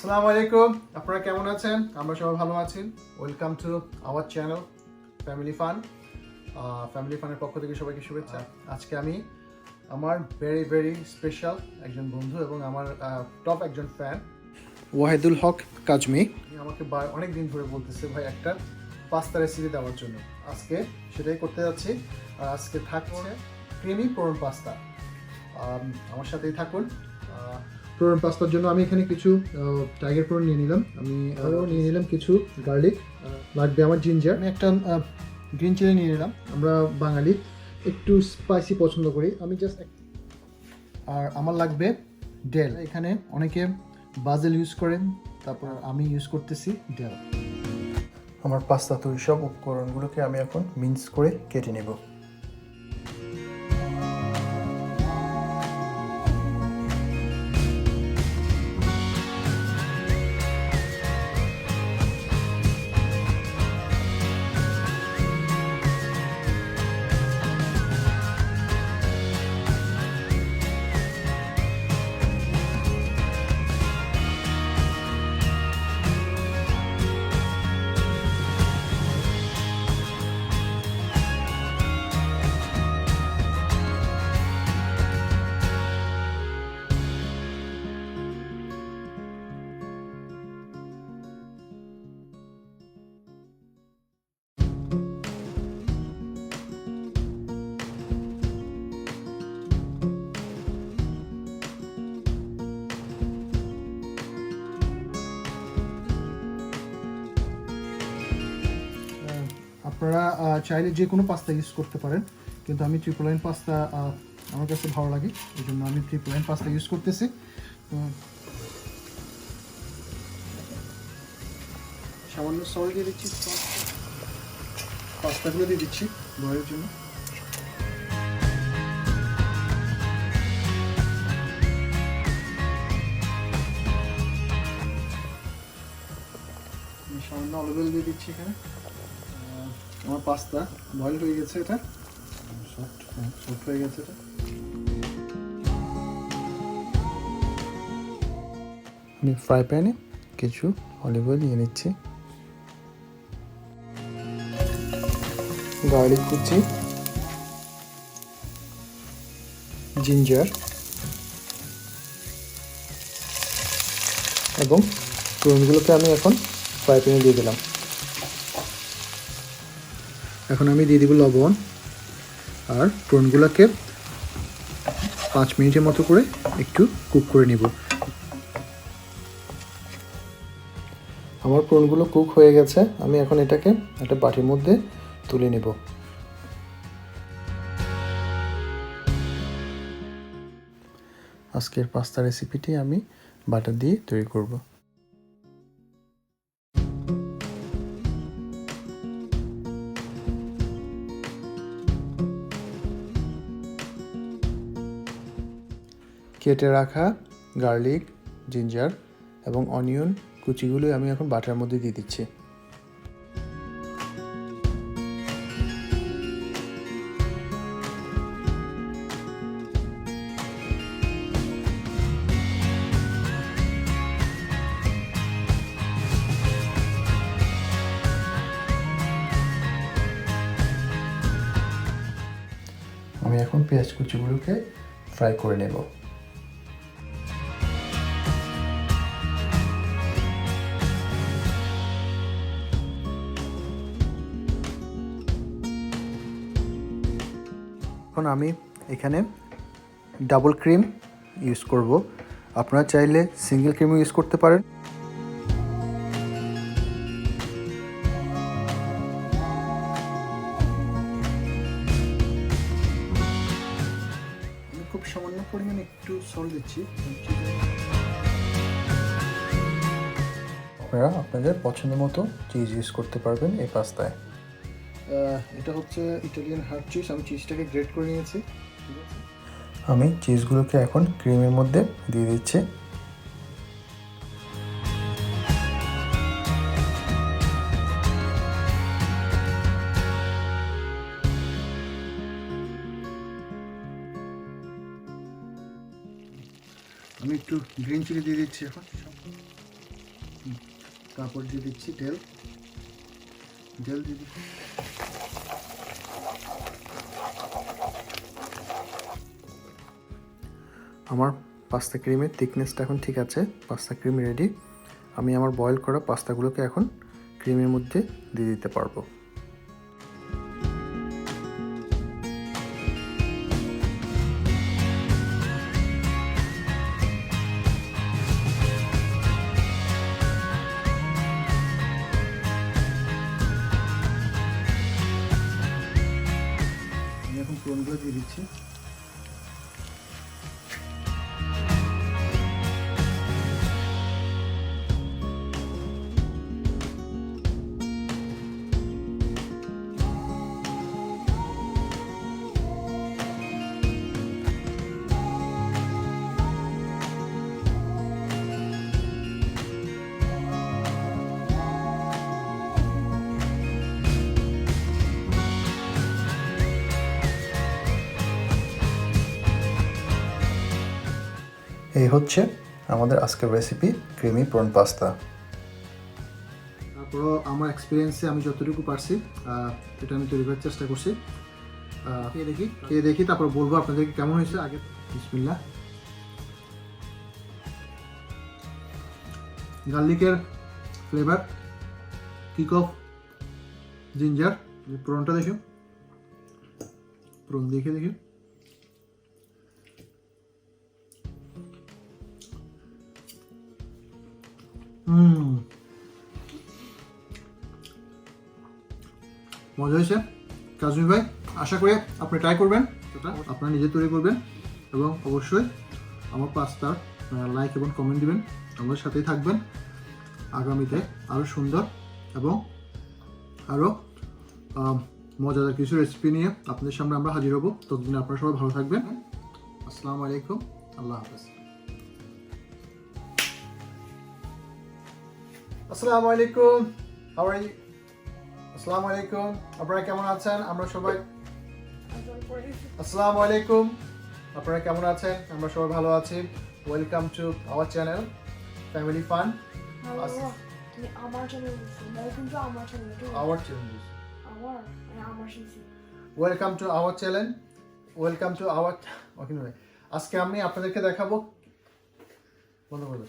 আসসালামু আলাইকুম, আপনারা কেমন আছেন? আমরা সবাই ভালো আছি। Welcome to our channel family fun. Family ফানের পক্ষ থেকে সবাইকে শুভেচ্ছা। আজকে আমি আমার ভেরি স্পেশাল একজন বন্ধু এবং আমার টপ একজন ফ্যান ওয়াহিদুল হক কাজমি আমাকে অনেক দিন ধরে বলতেছে ভাই একটা পাস্তা রেসিপি দেওয়ার জন্য। আজকে সেটাই করতে যাচ্ছি। আর আজকে থাকছে ক্রিমি প্রন পাস্তা। আমার সাথেই থাকুন। প্রন পাস্তার জন্য আমি এখানে কিছু টাইগার প্রন নিয়ে নিলাম। আমি আরও নিয়ে নিলাম কিছু গার্লিক, লাগবে আমার জিঞ্জার, আমি একটা গ্রিন চিলি নিয়ে নিলাম। আমরা বাঙালি একটু স্পাইসি পছন্দ করি। আমি জাস্ট আর আমার লাগবে ডেল। এখানে অনেকে বাজেল ইউজ করেন, তারপর আমি ইউজ করতেছি ডেল। আমার পাস্তা তৈরি সব উপকরণগুলোকে আমি এখন মিক্স করে কেটে নেব। আপনারা চাইলে যে কোনো পাস্তা ইউজ করতে পারেন, কিন্তু আমি ট্রিপল লাইন পাস্তা আমার কাছে ভালো লাগে, এই জন্য আমি ট্রিপল লাইন পাস্তা ইউজ করতেছি। সামান্য সল্ট দিয়ে দিচ্ছি, পাস্তাগুলো দিয়ে দিচ্ছি বয়েলের জন্য। সামান্য অলিভ অয়েল দিয়ে দিচ্ছি এখানে। আমার পাস্তা বয়েল হয়ে গেছে, এটা সফট হয়ে গেছে। এটা আমি ফ্রাই প্যানে কিছু অলিভ অয়েল নিয়ে নিচ্ছি, গার্লিক কুচি, জিঞ্জার এবং প্রনগুলোকে আমি এখন ফ্রাই প্যানে দিয়ে দিলাম। এখন আমি দিয়ে দিব লবণ, আর প্রনগুলোকে 5 মিনিটের মতো করে একটু কুক করে নিব। আমার প্রনগুলো কুক হয়ে গেছে, আমি এখন এটাকে একটা বাটির মধ্যে তুলে নেব। আজকের পাস্তা রেসিপিটি আমি বাটার দিয়ে তৈরি করব। কেটে রাখা গার্লিক, জিঞ্জার এবং অনিয়ন কুচিগুলো আমি এখন বাটার মধ্যে দিয়ে দিচ্ছি। আমি এখন পেঁয়াজ কুচিগুলোকে ফ্রাই করে নেব। এখন আমি এখানে ডাবল ক্রিম ইউজ করব। আপনারা চাইলে সিঙ্গেল ক্রিমও ইউজ করতে পারেন। আমি খুব সামান্য পরিমাণে একটু সল্ট দিচ্ছি। আপনারা আপনাদের পছন্দ মতো চিজ ইউজ করতে পারবেন এই পাস্তায়। এটা হচ্ছে ইটালিয়ান হার্ড চিজ, আমি চিজটাকে গ্রেট করে নিয়েছি। আমি চিজগুলোকে এখন ক্রিমের মধ্যে দিয়ে দিচ্ছি। আমি একটু গ্রিন চিলি দিয়ে দিচ্ছি এখন। তারপর দিয়ে দিচ্ছি তেল দিয়ে দিচ্ছি। আমার পাস্তা ক্রিমের থিকনেসটা এখন ঠিক আছে, পাস্তা ক্রিম রেডি। আমি আমার বয়েল করা পাস্তাগুলোকে এখন ক্রিমের মধ্যে দিয়ে দিতে পারবো। আমি এখন প্রনগুলো দিয়ে দিচ্ছি। এই হচ্ছে আমাদের আজকের রেসিপি ক্রিমি প্রন পাস্তা। তারপরও আমার এক্সপিরিয়েন্সে আমি যতটুকু পারছি এটা আমি তৈরি করার চেষ্টা করছি। খেয়ে দেখি তারপর বলবো আপনাদেরকে কেমন হয়েছে। আগে বিসমিল্লাহ। গার্লিকের ফ্লেভার, কিক অফ জিঞ্জার। প্রনটা দেখি, প্রন দেখি মজা হয়েছে কাজমি ভাই। আশা করি আপনি ট্রাই করবেন, সেটা আপনারা নিজে তৈরি করবেন এবং অবশ্যই আমার পাস্তার লাইক এবং কমেন্ট দিবেন। আমাদের সাথেই থাকবেন। আগামীতে আরও সুন্দর এবং আরও মজাদার কিছু রেসিপি নিয়ে আপনাদের সামনে আমরা হাজির হব। ততদিন আপনারা সবাই ভালো থাকবেন। আসসালামু আলাইকুম, আল্লাহ হাফেজ। আসসালামু আলাইকুম, হাউ আর ইউ? আসসালামু আলাইকুম, আপনারা কেমন আছেন? আমরা সবাই আসসালামু আলাইকুম, আপনারা কেমন আছেন? আমরা সবাই ভালো আছি। Welcome to our channel family fun. Welcome to our channel, welcome to hour. আজকে আমি আপনাদেরকে দেখাবো, বন্ধ করো।